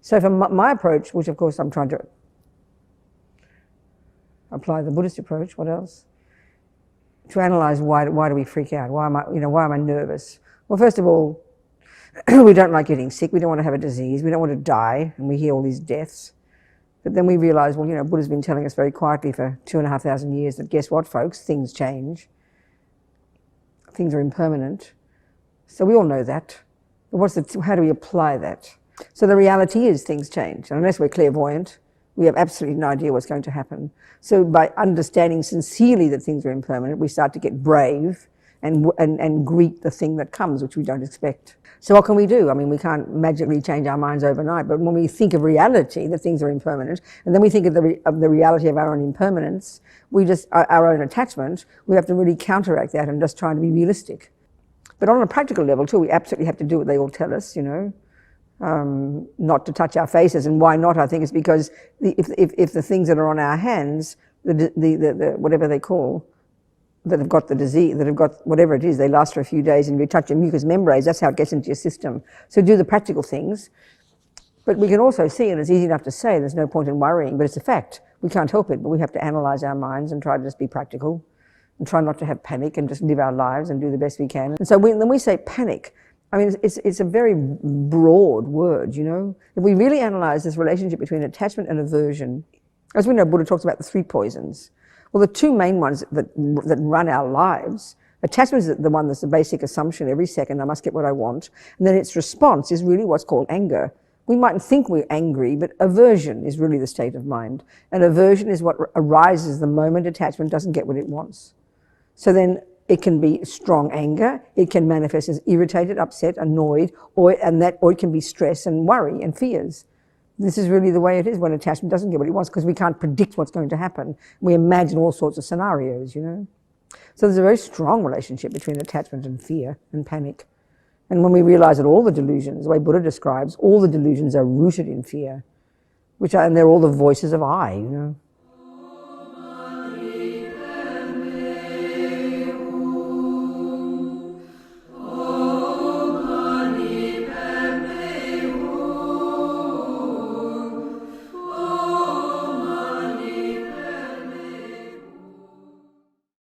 So from my approach, which of course I'm trying to apply the Buddhist approach, what else? To analyse why do we freak out? Why am I nervous? Well, first of all, we don't like getting sick. We don't want to have a disease. We don't want to die, and we hear all these deaths. But then we realise, well, Buddha's been telling us very quietly for 2,500 years that guess what, folks? Things change. Things are impermanent. So we all know that. But how do we apply that? So the reality is things change. And unless we're clairvoyant, we have absolutely no idea what's going to happen. So by understanding sincerely that things are impermanent, we start to get brave and greet the thing that comes, which we don't expect. So what can we do? I mean, we can't magically change our minds overnight, but when we think of reality, that things are impermanent, and then we think of the reality of our own impermanence, our own attachment, we have to really counteract that and just try to be realistic. But on a practical level too, we absolutely have to do what they all tell us, not to touch our faces. And why not? I think it's because if the things that are on our hands, the whatever they call, that have got the disease, that have got whatever it is, they last for a few days, and if you touch your mucus membranes, that's how it gets into your system. So do the practical things. But we can also see, and it's easy enough to say, there's no point in worrying, but it's a fact. We can't help it, but we have to analyse our minds and try to just be practical and try not to have panic and just live our lives and do the best we can. And so when we say panic, I mean, it's a very broad word, If we really analyse this relationship between attachment and aversion, as we know, Buddha talks about the 3 poisons. Well, the 2 main ones that run our lives, attachment is the one that's the basic assumption every second, I must get what I want. And then its response is really what's called anger. We mightn't think we're angry, but aversion is really the state of mind. And aversion is what arises the moment attachment doesn't get what it wants. So then it can be strong anger, it can manifest as irritated, upset, annoyed, or it can be stress and worry and fears. This is really the way it is when attachment doesn't get what it wants, because we can't predict what's going to happen. We imagine all sorts of scenarios, So there's a very strong relationship between attachment and fear and panic. And when we realise that all the delusions, the way Buddha describes, all the delusions are rooted in fear, and they're all the voices of I,